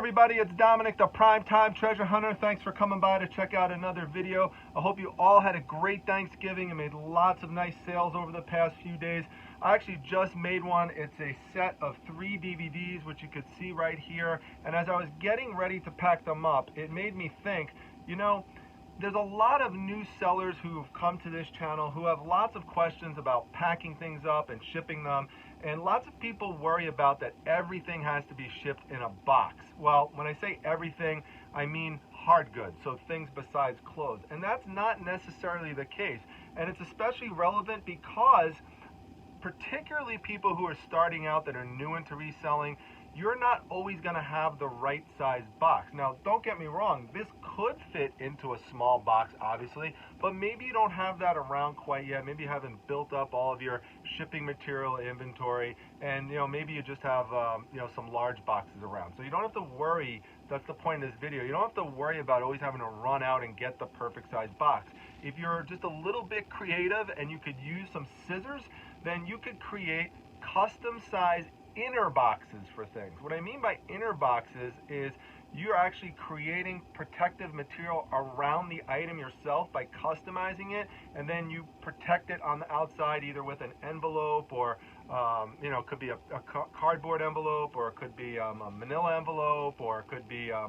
everybody, it's Dominic, the Primetime Treasure Hunter. Thanks for coming by to check out another video. I hope you all had a great Thanksgiving and made lots of nice sales over the past few days. I actually just made one. It's a set of 3 DVDs, which you could see right here. And as I was getting ready to pack them up, it made me think, you know, there's a lot of new sellers who have come to this channel who have lots of questions about packing things up and shipping them. And lots of people worry about that everything has to be shipped in a box. Well, when I say everything, I mean hard goods, so things besides clothes. And that's not necessarily the case. And it's especially relevant because particularly people who are starting out that are new into reselling, you're not always going to have the right size box. Now, don't get me wrong, this could fit into a small box, obviously, but maybe you don't have that around quite yet. Maybe you haven't built up all of your shipping material inventory, and maybe you just have some large boxes around. So you don't have to worry. That's the point of this video. You don't have to worry about always having to run out and get the perfect size box. If you're just a little bit creative and you could use some scissors, then you could create custom size inner boxes for things. What I mean by inner boxes is you're actually creating protective material around the item yourself by customizing it, and then you protect it on the outside either with an envelope or it could be a cardboard envelope, or it could be a manila envelope, or it could be a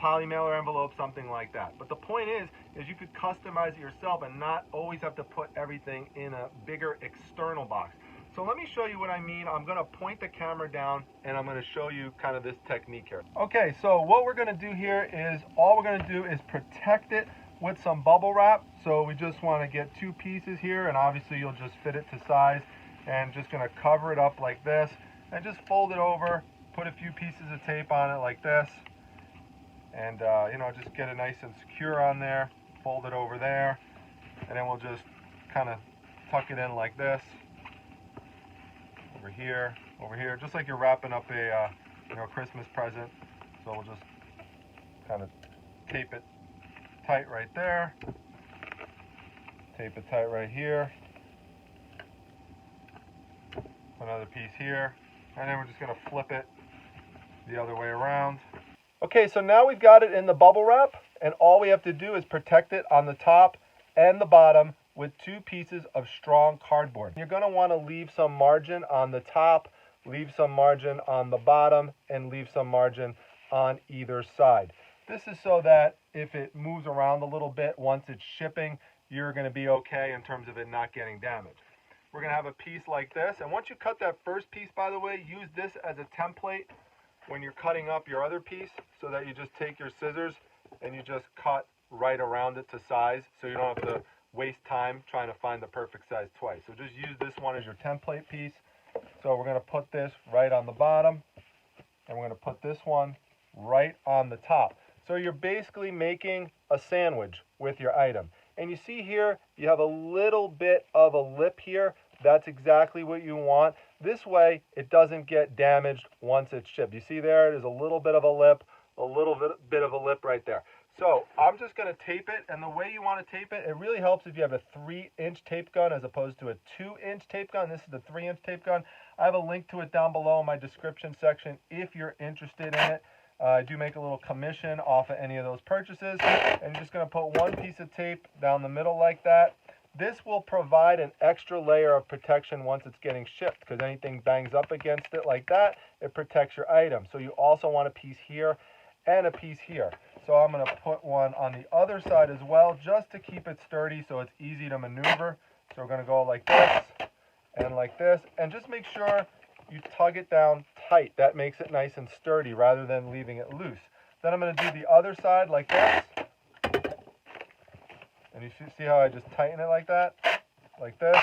polymailer envelope, something like that. But the point is you could customize it yourself and not always have to put everything in a bigger external box. So let me show you what I mean. I'm going to point the camera down and I'm going to show you kind of this technique here. Okay, so what we're going to do here is all we're going to do is protect it with some bubble wrap. So we just want to get 2 pieces here, and obviously you'll just fit it to size, and just going to cover it up like this and just fold it over, put a few pieces of tape on it like this, and just get it nice and secure on there, fold it over there, and then we'll just kind of tuck it in like this. Over here, just like you're wrapping up a Christmas present. So we'll just kind of tape it tight right there, tape it tight right here, another piece here, and then we're just going to flip it the other way around. Okay, so now we've got it in the bubble wrap, and all we have to do is protect it on the top and the bottom with 2 pieces of strong cardboard. You're going to want to leave some margin on the top, leave some margin on the bottom, and leave some margin on either side. This is so that if it moves around a little bit once it's shipping, you're going to be okay in terms of it not getting damaged. We're going to have a piece like this, and once you cut that first piece, by the way, use this as a template when you're cutting up your other piece, so that you just take your scissors and you just cut right around it to size, so you don't have to waste time trying to find the perfect size twice. So just use this one as your template piece. So we're going to put this right on the bottom, and we're going to put this one right on the top. So you're basically making a sandwich with your item. And you see here, you have a little bit of a lip here. That's exactly what you want. This way, it doesn't get damaged once it's shipped. You see there's a little bit of a lip, right there. So I'm just going to tape it, and the way you want to tape it, it really helps if you have a 3-inch tape gun as opposed to a 2-inch tape gun. This is the 3-inch tape gun. I have a link to it down below in my description section if you're interested in it. I do make a little commission off of any of those purchases. And you're just going to put 1 piece of tape down the middle like that. This will provide an extra layer of protection once it's getting shipped, because anything bangs up against it like that, it protects your item. So you also want a piece here and a piece here. So I'm going to put one on the other side as well, just to keep it sturdy so it's easy to maneuver. So we're going to go like this and like this, and just make sure you tug it down tight. That makes it nice and sturdy rather than leaving it loose. Then I'm going to do the other side like this. And you see how I just tighten it like that? Like this.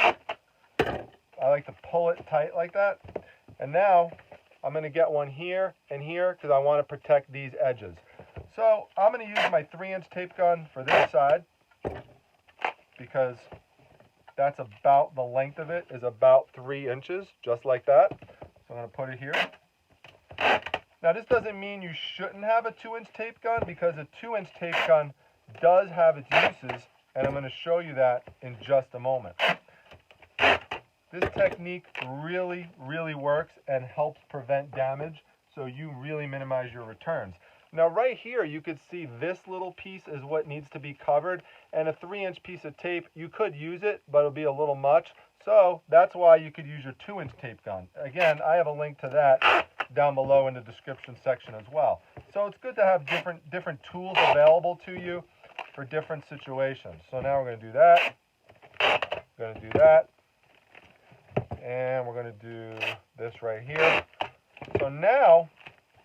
I like to pull it tight like that. And now I'm going to get one here and here because I want to protect these edges. So I'm going to use my 3-inch tape gun for this side, because that's about the length of it is about 3 inches, just like that. So I'm going to put it here. Now this doesn't mean you shouldn't have a 2-inch tape gun, because a 2-inch tape gun does have its uses, and I'm going to show you that in just a moment. This technique really, really works and helps prevent damage. so you really minimize your returns. Now right here you could see this little piece is what needs to be covered, and a 3-inch piece of tape, you could use it, but it'll be a little much. So that's why you could use your 2-inch tape gun. Again, I have a link to that down below in the description section as well. So it's good to have different tools available to you for different situations. So now we're going to do that. We're going to do that. And we're going to do this right here. So now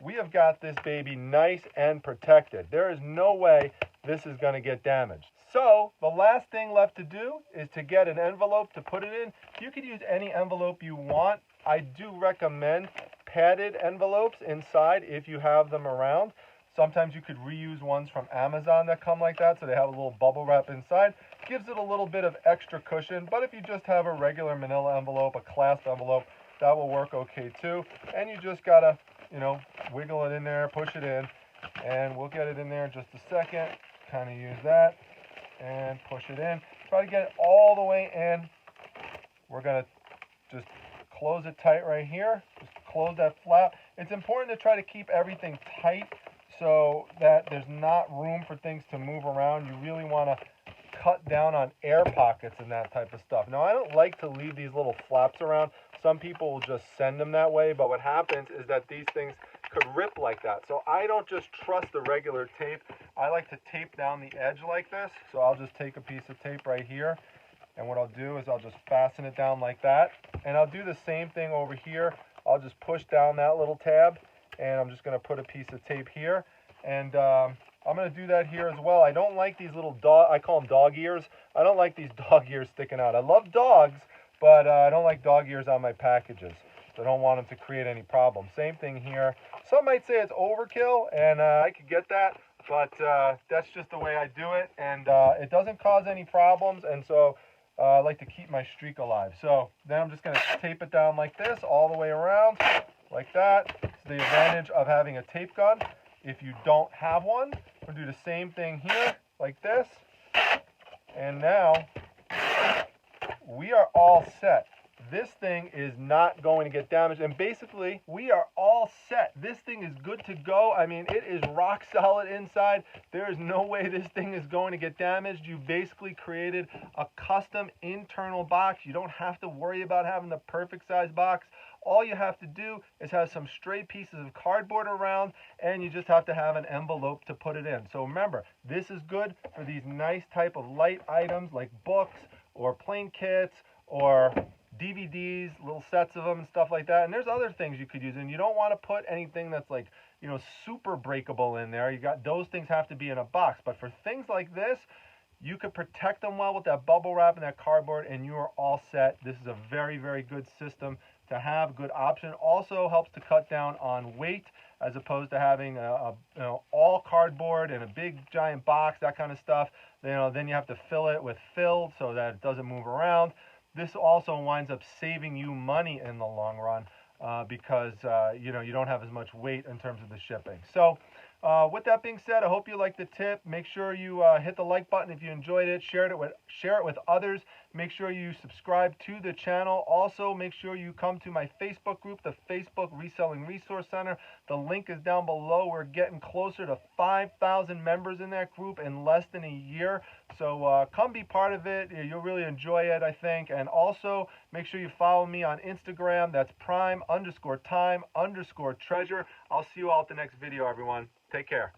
we have got this baby nice and protected. There is no way this is going to get damaged. So the last thing left to do is to get an envelope to put it in. You could use any envelope you want. I do recommend padded envelopes inside if you have them around. Sometimes you could reuse ones from Amazon that come like that, so they have a little bubble wrap inside. Gives it a little bit of extra cushion, but if you just have a regular manila envelope, a clasp envelope, that will work okay too. And you just gotta, wiggle it in there, push it in, and we'll get it in there in just a second. Kind of use that and push it in. Try to get it all the way in. We're gonna just close it tight right here. Just close that flap. It's important to try to keep everything tight so that there's not room for things to move around. You really want to cut down on air pockets and that type of stuff. Now, I don't like to leave these little flaps around. Some people will just send them that way, but what happens is that these things could rip like that. So I don't just trust the regular tape. I like to tape down the edge like this. So I'll just take a piece of tape right here, and what I'll do is I'll just fasten it down like that. And I'll do the same thing over here. I'll just push down that little tab, and I'm just going to put a piece of tape here. And I'm going to do that here as well. I don't like these little I call them dog ears. I don't like these dog ears sticking out. I love dogs, but I don't like dog ears on my packages. So I don't want them to create any problems. Same thing here. Some might say it's overkill, and I could get that, but that's just the way I do it, and it doesn't cause any problems, and so I like to keep my streak alive. So then I'm just going to tape it down like this all the way around, like that. It's the advantage of having a tape gun. If you don't have one, we'll do the same thing here, like this. And now we are all set. This thing is not going to get damaged, and basically we are all set. This thing is good to go. I mean, it is rock solid inside. There is no way this thing is going to get damaged. You basically created a custom internal box. You don't have to worry about having the perfect size box. All you have to do is have some stray pieces of cardboard around, and you just have to have an envelope to put it in. So remember, this is good for these nice type of light items like books or plane kits or DVDs, little sets of them and stuff like that. And there's other things you could use, and you don't want to put anything that's like, super breakable in there. Those things have to be in a box. But for things like this, you could protect them well with that bubble wrap and that cardboard, and you are all set. This is a very, very good system to have, good option. Also helps to cut down on weight as opposed to having all cardboard and a big giant box, that kind of stuff. Then you have to fill it with fill so that it doesn't move around. This also winds up saving you money in the long run because you don't have as much weight in terms of the shipping. So with that being said, I hope you liked the tip. Make sure you hit the like button if you enjoyed it. Share it with others. Make sure you subscribe to the channel. Also, make sure you come to my Facebook group, the Facebook Reselling Resource Center. The link is down below. We're getting closer to 5,000 members in that group in less than a year. So come be part of it. You'll really enjoy it, I think. And also, make sure you follow me on Instagram. That's prime_time_treasure. I'll see you all at the next video, everyone. Take care.